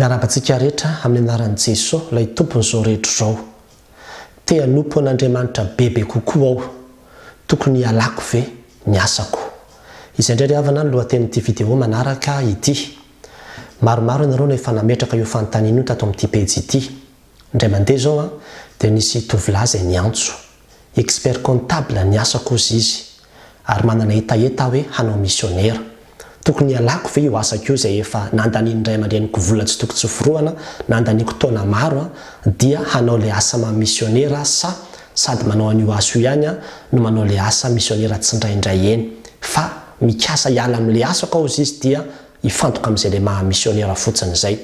Miarabantsika rehetra amin'ny anaran'i Jesosy ilay tompon'izao rehetra zao. Te hanompo an'Andriamanitra bebe kokoa aho. Tokony hialako ve ny asako. Izay indray havana ny lohatenin'ity vidéo manaraka ity. Maromaro ianareo no efa nametraka io fanontaniana tato amin'ity page ity. Indray mandeha zao dia nisy tovolahy izay niantso. Expert comptable ny asako izy. Ary manana etaeta hoe hanao missionnaire. Tokony hialako ve io asako io izay efa nandaniany indray aman-dreniko vola tsy tokony tsoforoana, nandaniako taona maro dia hanao le asa missionnaire sa sady manao an'io asa io ihany no manao le asa missionnaire tsy indraindray eny. Fa mikasa hiala amin'le asako ao izy dia hifantoka amin'izay le maha missionnaire fotsiny izay.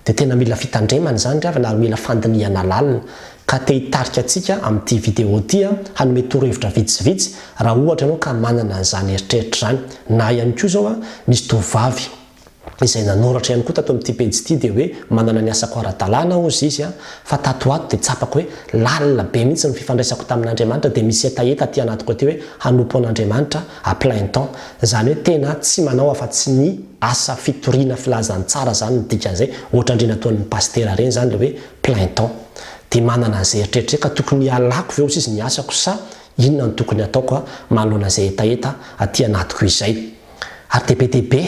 Dia tena mila fitandremana izany ravana ary mila fandiniana lalina. Ka te hitarika antsika amin'ity vidéo ity hanome torohevitra vitsivitsy raha ohatra ianao ka manana an'izany eritreritra zany. Na ihany koa zao nisy tovavy izay nanoratra ihany koa tato amin'ity page ity dia hoe manana ny asako ara-dalàna ozy izy fa tato ato dia tsapako hoe lalina be mihitsy ny fifandraisako tamin'Andriamanitra dia misy etaeta aty anatiko aty hoe hanompo an'Andriamanitra à plein temps. Zany hoe tena tsy manao afa-tsy ny asa fitoriana filazany tsara zany ny dikan'izay ohatra indrindra ataon'ny pastera reny zany le hoe plein temps. Dia manana an'izay eritreritra ka tokony hialako ve izy ny asako sa inona ny tokony ataoko manoloana izay etaeta aty anatiko izay. Ary be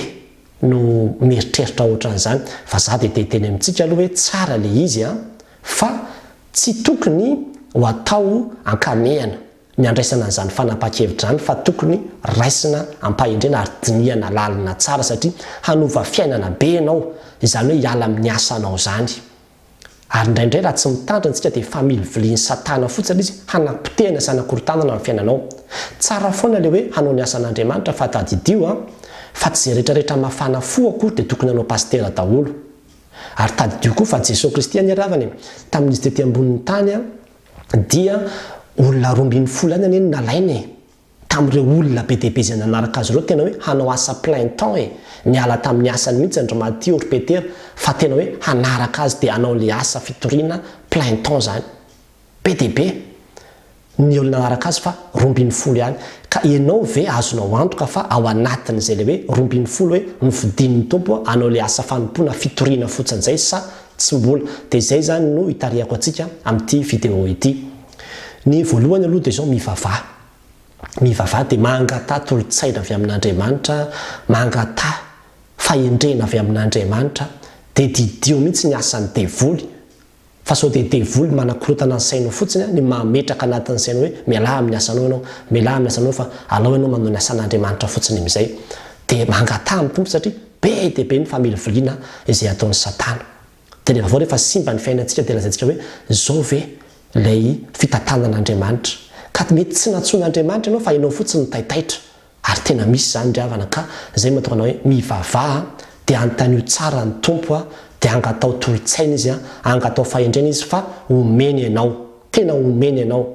no mieritreritra ohatran'izany fa za dia teny amintsika aloha hoe tsara le izy fa tsy tokony ho atao ankamehana ny andraisana an'izany fanapa-kevitra zany fa tokony raisina ampahendrena ary dinihana lalina tsara satria hanova fiainana be ianao izany hoe hiala amin'ny asanao zany. Ary indraindray raha tsy mitandrina antsika dia family viliany satana fotsiny izy hanapotehana sy hanakorontanana amin'ny fiainanao. Tsara foana le hoe hanao ny asan'Andriamanitra fa tadidio fa tsy izay rehetrarehetra mafana fo akory dia tokony hanao pastera daholo. Ary tadidio koa fa Jesosy Kristy ny ravany tamin'izy tety ambonin'ny tany dia olona 12 any anie nalainy tamin'ireo olona be dia be izay nanaraka azy ireo tena hoe hanao asa plein temps niala tamin'ny asany mihitsy Andro Maty ory Petera fa tena hoe hanaraka azy dia hanao le asa fitoriana plein temps zany. Be dia be ny olona nanaraka azy fa 12 ihany. Ka ianao ve azonao antoka fa ao anatin'izay le hoe 12 hoe nifidin'ny tompo hanao le asa fanompoana fitoriana fotsiny izay sa tsy mbola. Dia izay zany no hitariako antsika amin'ity vidéo ity. Ny voalohany aloha dia izao mivavah dia mangata tolotsaina avy amin'Andriamanitra, mangata fahendrena avy amin'Andriamanitra dia didio mihitsy ny asan'ny devoly. Fa sao dia devoly manakorotana ny sainao fotsiny ny mametraka anatin'ny sainao hoe miala amin'ny asanao ianao, miala amin'ny asanao fa alao ianao manao ny asan'Andriamanitra fotsiny amin'izay. Dia mangata amin'ny tompo satria be dia be ny fameliviliana izay ataon'ny satana. Dia rehefa avao rehefa simba ny fiainantsika dia lazaintsika hoe zao ve ilay fitantanan'Andriamanitra. Ka mety tsy natsoan'Andriamanitra ianao fa ianao fotsiny taitaitra. Ary tena misy zany dravana ka izay mahatonga hoe mivavaha dia antanio tsara ny tompo dia angatao tolotsaina izy angatao fahendrena izy fa homeny ianao, tena homeny ianao.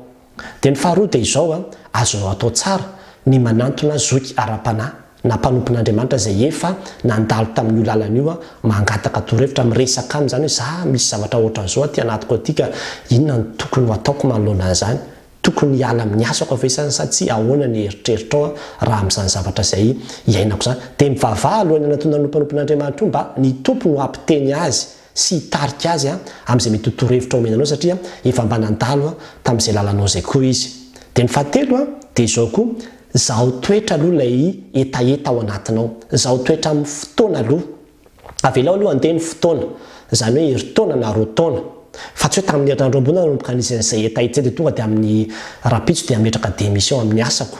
Dia ny faharoa dia izao azonao atao tsara ny Manatona zoky ara-panahy na mpanompon'Andriamanitra izay efa nandalo tamin'io lalana mangataka torohevitra miresaka aminy zany hoe za misy zavatra ohatran'izao aty anatiko aty ka inona ny tokony ho ataoko manoloana an'izany. Tokony hiala amin'ny asako avesany sa tsy ahoana ny eritreritra raha amin'izany zavatra izay iainako zany. Dia mivavaha alohan'ny anatona mpanompon'Andriamanitra mba ny tompo no ampiteny azy sy hitarika azy amin'izay mety torohevitra homenanao satria efa mba nandalo tamin'izay lalanao izay koa izy. Dia ny fahatelo dia izao koa Zahao toetra aloha ilay etaeta ao anatinao. Zahao toetra amin'ny fotoana aloha. Avelao aloha andeha ny fotoana. Izany hoe heritaona na roataona. Fa tsy hoe tamin'ny herinandro ambony nanomboka izay etaeta dia tonga dia amin'ny rapitso dia ametraka démission amin'ny asako.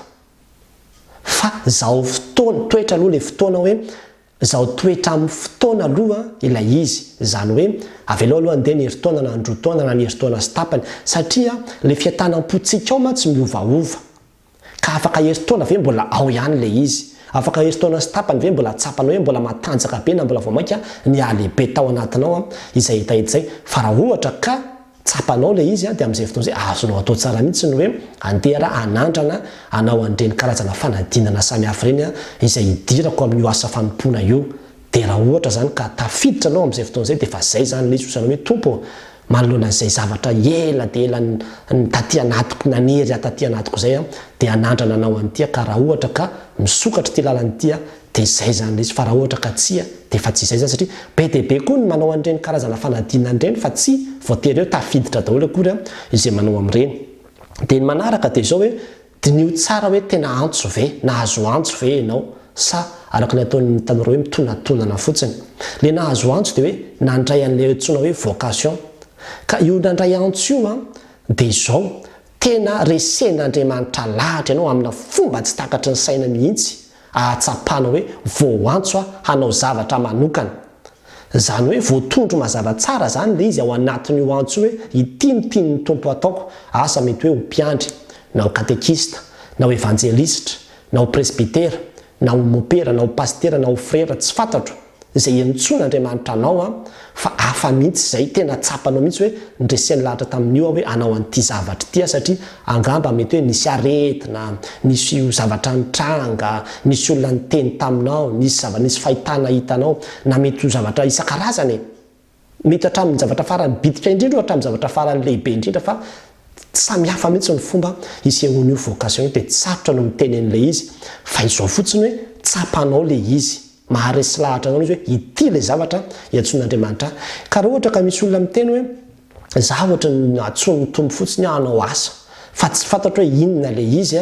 Fa zahao fotoana toetra aloha ilay fotoana hoe zahao toetra amin'ny fotoana aloha ilay izy. Izany hoe avelao aloha andeha ny heritaona na androtaona na ny heritaona sy tapany satria ilay fiatanam-potsika ao tsy miovaova. Ka afaka heritaona ve mbola ao ihany le izy. Afaka heritaona sy tapany ve mbola tsapanao hoe mbola matanjaka be na mbola vao mainka ny alehibe tao anatinao izay etaeta izay. Fa raha ohatra ka tsapanao le izy dia amin'izay fotoana izay azonao atao tsara mihitsy ny hoe andeha raha anandrana anao an'ireny karazana fanadinana samihafa ireny izay hidirako amin'io asa fanompoana io. Dia raha ohatra zany ka tafiditra anao amin'izay fotoana izay dia fa zay zany le izy sanao hoe tompo manoloana izay zavatra ela dia ela ny taty anatiko nanery taty anatiko izay dia anandrana anao an'ity ka raha ohatra ka misokatra ty lalana ity dia izay zany izy fa raha ohatra ka tsia dia efa tsy izay zany satria be dia be koa ny manao an'ireny karazana fanadinana ireny fa tsy voatery eo tafiditra daholo akory izay manao amin'ireny. Dia ny manaraka dia izao hoe dinio tsara hoe tena antso ve nahazo antso ve ianao sa araka ny ataon'ny tanora hoe mitonatonana fotsiny. Le nahazo antso dia hoe nandray an'ilay antsoina hoe vocation. Ka io nandray antso io dia izao tena resen'Andriamanitra lahatra ianao amina fomba tsy takatry ny saina mihitsy ahatsapana hoe voantso hanao zavatra manokana. Zany hoe voatondro mazava tsara zany le izy ao anatin'io antso hoe ity ny tian'ny tompo ataoko. Asa mety hoe ho mpiandry na ho katekista na ho evanjelistra na ho presbitera na ho mopera na ho pastera na ho frera tsy fantatro izay intson'Andriamanitra anao fa hafa mihitsy izay tena tsapanao mihitsy hoe ndresen'ny lahatra tamin'io hoe anao an'ity zavatra ity satria angamba mety hoe nisy aretina, nisy zavatra nitranga, nisy olona niteny taminao, nisy fahitana hitanao na mety ho zavatra isan-karazany. Mety hatramin'ny zavatra farany bitika indrindra hatramin'ny zavatra farany lehibe indrindra fa samy hafa mihitsy ny fomba isehoan'io vocation dia tsarotra no miteny an'ilay izy fa izao fotsiny hoe tsapanao le izy. Maharesy lahatra anao izy hoe ity le zavatra iantson'Andriamanitra. Ka raha ohatra ka misy olona miteny hoe zaho ohatra ny atson'ny tompo fotsiny hanao asa fa tsy fantatro hoe inona le izy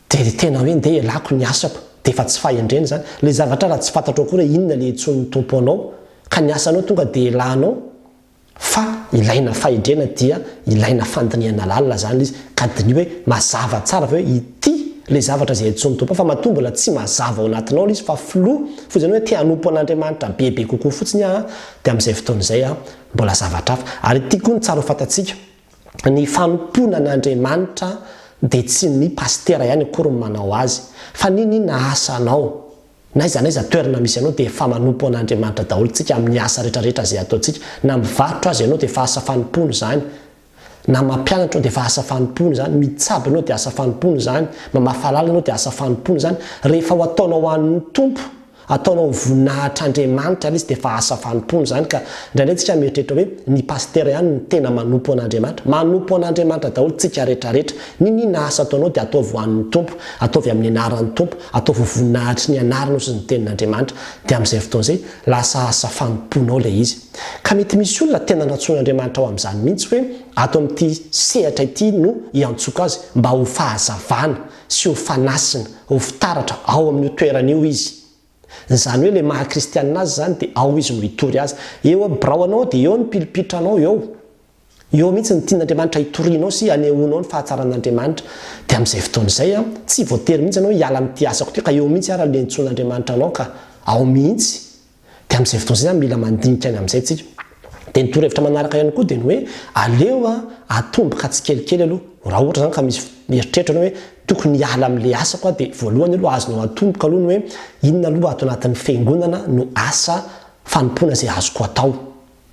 dia tena hoe ndeha hialako ny asako dia efa tsy fahendreny zany. Le zavatra raha tsy fantatro akory hoe inona le atson'ny tompo anao ka ny asanao tonga dia ilanao fa ilaina fahendrena dia ilaina fandiniana lalina zany izy. Ka dinio hoe mazava tsara hoe ity le zavatra zay atson'ny tompo fa matombola tsy mazava ao anatinao izy fa floa fo zany hoe te hanompo an'Andriamanitra bebe kokoa fotsiny dia amin'izay fotoan'izay mbola zavatra hafa. Ary ity koa ny tsara ho fantatsika ny fanompona an'Andriamanitra dia tsy ny pastera ihany akory ny manao azy fa ninona asanao na iza toerana misy ianao dia efa manompo an'Andriamanitra daholo tsika amin'ny asa rehetrarehetra zay ataontsika. Na mivarotra azy ianao dia efa asa fanompony zany, na mampianatra dia efa asa fanompony zany, mitsabo ianao dia asa fanompony zany, mamafalala ianao dia asa fanompony zany. Rehefa ho ataonao an'ny tompo, ataonao voninahitr'Andriamanitra izy dia efa asa fanompony zany. Ka indraindray tsika mieritreritra hoe ny pastera ihany no tena manompo an'Andriamanitra. Manompo an'Andriamanitra daholo tsika rehetrarehetra. Ninona asa ataonao dia ataovy ho an'ny tompo, ataovy amin'ny anaran'ny tompo, ataovy voninahitry ny anarana sy ny tenin'Andriamanitra. Dia amin'izay fotoan'izay lasa asa fanomponao le izy. Ka mety misy olona tena natsoan'Andriamanitra ao amin'izany mihitsy hoe ato amin'ity sehatra ity no iantsoka azy mba ho fahazavana sy ho fanasina, ho fitaratra ao amin'io toeran'io izy. Zany hoe le maha-kristianina azy zany dia ao izy no hitory azy. Eo birao anao dia eo ny pilipitra anao eo mihitsy ny tian'Andriamanitra hitorianao sy hanehoanao ny fahatsaran'Andriamanitra. Dia amin'izay fotoan'izay tsy voatery mihitsy anao hiala amin'ity asako ity ka eo mihitsy ary le ntson'Andriamanitra anao ka ao mihitsy. Dia amin'izay fotoan'izay mila mandinika any amin'izay tsika. Dia ny torohevitra manaraka ihany koa dia ny hoe aleo atomboka tsikelikely aloha. Raha ohatra zany ka misy mieritreritra anao hoe tokony hiala amin'ilay asako dia voalohany aloha azonao atomboka aloha ny hoe inona aloha ato anatin'ny fiangonana no asa fanompoana izay azoko atao.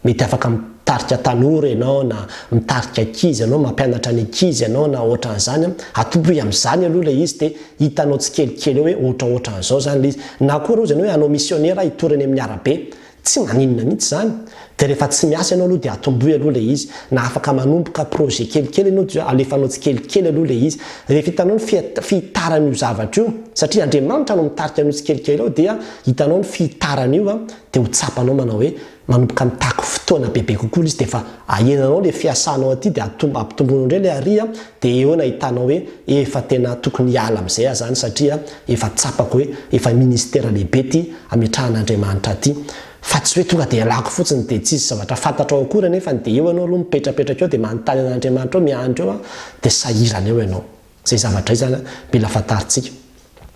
Mety afaka mitarika tanora ianao na mitarika ankizy ianao, mampianatra ny ankizy ianao na ohatran'izany. Atomboy amin'izany aloha ilay izy dia hitanao tsikelikely hoe ohatran'izao zany ilay izy. Na koa zany hoe anao misionera hitorany amin'ny arabe, tsy maninona mihitsy zany. Dia rehefa tsy miasa ianao aloha dia atomboy aloha le izy. Na afaka manomboka projet kelikely ianao dia alefanao tsikelikely aloha le izy. Rehefa hitanao ny fihitaran'io zavatra io satria Andriamanitra no mitarika an'io tsikelikely ao dia hitanao ny fihitaran'io dia ho tsapanao manao hoe manomboka mitako fotoana bebe kokoa izy dia efa ahenanao le fiasanao aty dia ampitomboinao indray le ary dia eo na hitanao hoe efa tena tokony hiala amin'izay zany satria efa tsapako hoe efa ministera lehibe ty ametrahan'Andriamanitra aty. Fa tsy hoe tonga dia hialako fotsiny dia tsisy zavatra fantatra ao akory nefa dia eo ianao aloha mipetrapetraka eo dia manontany an'Andriamanitra eo miandro eo dia sahirana eo ianao. Zay zavatra izany mila fantaritsika.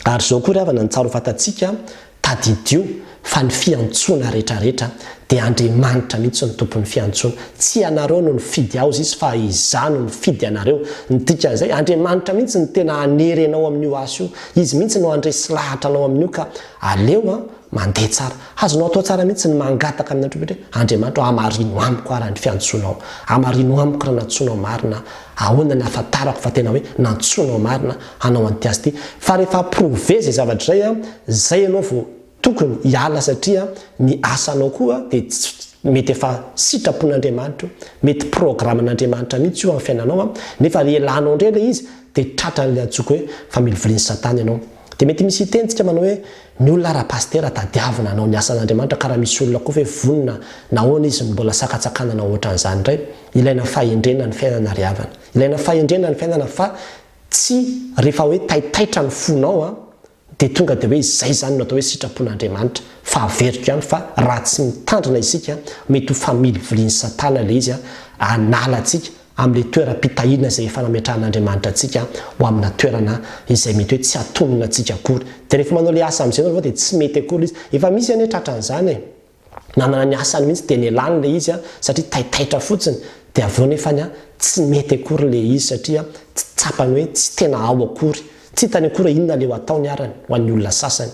Ary izao koa ravana ny tsara ho fantatsika tadidio fa ny fiantsoana rehetrarehetra dia Andriamanitra mihitsy ny tompon'ny fiantsoana. Tsy anareo no nifidy aho izy fa Izaho no nifidy anareo. Ny dikan'izay Andriamanitra mihitsy ny tena hanery anao amin'io asa io. Izy mihitsy no handresy lahatra anao amin'io ka aleo mandeha tsara. Azonao atao tsara mihitsy ny mangataka amin'ny andro Andriamanitra hamarino amiko ary ny fiantsonao. Hamarino amiko raha nantsonao marina. Ahoana ny ahafantarako fa tena hoe nantsonao marina hanao an'ity asa ity. Fa rehefa prouvé zay zavatra zay ianao vao tokony hiala satria ny asanao koa dia mety efa sitrapon'Andriamanitra, mety programan'Andriamanitra mihitsy io amin'ny fiainanao nefa rehelanao indray ilay izy dia tratrany le antsoiko hoe familivilian'ny Satana ianao. dia mety misy itentsika manao hoe ny olona ara-pastera tadiavina anao ny asan'Andriamanitra karaha misy olona koa hoe vonona nahoana izy mbola sakatsakanana ohatran'izany indray ilaina fahendrena ny fiainana ry havana ilaina fahendrena ny fiainana fa tsy rehefa hoe taitaitra ny fonao dia tonga dia hoe izay zany no atao hoe sitrapon'Andriamanitra fa averiko ihany fa raha tsy mitandrina isika mety ho familivilian'ny satana ilay izy anala antsika amin'ilay toeram-pitahiana izay efa nametrahan'Andriamanitra antsika ho amina toerana izay mety hoe tsy atonona antsika akory dia rehefa manao ilay asa amin'izay dia tsy mety akory izy efa misy ane tratran'izany nanana ny asany mihitsy dia nialany ilay izy satria taitaitra fotsiny dia aveo nefany tsy mety akory ilay izy satria tsy tsapany hoe tsy tena ao akory tsy hitany akory inona leo ataony arany ho an'ny olona sasany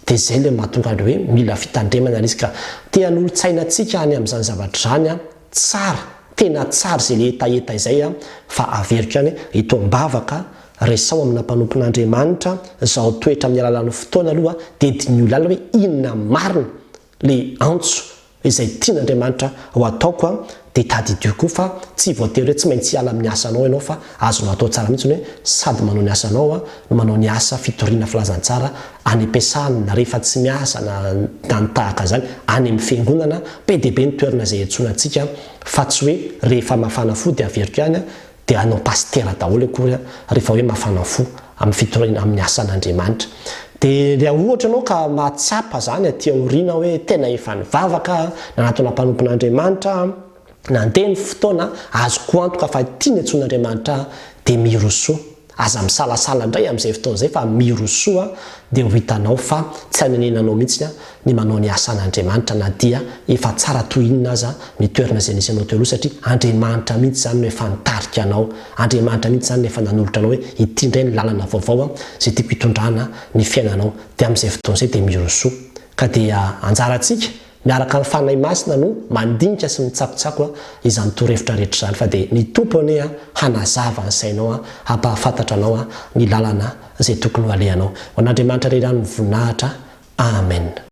dia izay ilay mahatonga hoe mila fitandremana izy ka tean'olon-tsaina antsika any amin'izany zavatra zany tsara tena tsara izay le etaeta izay fa averiko ihany ito ambavaka resao amina mpanompon'Andriamanitra Zahao toetra amin'ny alalan'ny fotoana aloha dia Diniho lala hoe inona marina le antso izay tian'Andriamanitra ho ataoko dia tadidio koa fa tsy voatery hoe tsy maintsy hiala amin'ny asanao ianao fa azonao atao tsara mihitsy hoe sady manao ny asanao no manao ny asa fitoriana filazantsara any am-piasana na rehefa tsy miasa na nitahaka zany any amin'ny fiangonana be dia be ny toerana izay antsoina antsika fa tsy hoe rehefa mafana fo dia averiko ihany dia anao pastera daholo akory rehefa hoe mafana fo amin'ny fitoriana amin'ny asan'Andriamanitra dia raha ohatra anao ka mahatsapa zany aty aoriana hoe tena efa nivavaka nanatona mpanompon'Andriamanitra nandeha ny fotoana azoko antoka fa tiany antson'Andriamanitra dia mirosoa aza misalasala indray amin'izay fotoana izay fa mirosoa dia ho hitanao fa tsy hanenenanao mihitsy ny manao ny asan'Andriamanitra na dia efa tsara toy inona aza ny toerana izay nisy anao teo aloha satria Andriamanitra mihitsy zany no efa nitarika anao Andriamanitra mihitsy zany no efa nanolotra anao hoe ity indray ny lalana vaovao izay tiako hitondrana ny fiainanao dia amin'izay fotoana izay dia mirosoa ka dia anjarantsika miaraka amin'ny fanahy masina no mandinika sy mitsakotsako izany torohevitra rehetra izany fa dia ny tompony hanazava ny sainao hampahafantatra anao ny lalana izay tokony ho alehanao ho an'Andriamanitra ray rano ny voninahitra amen.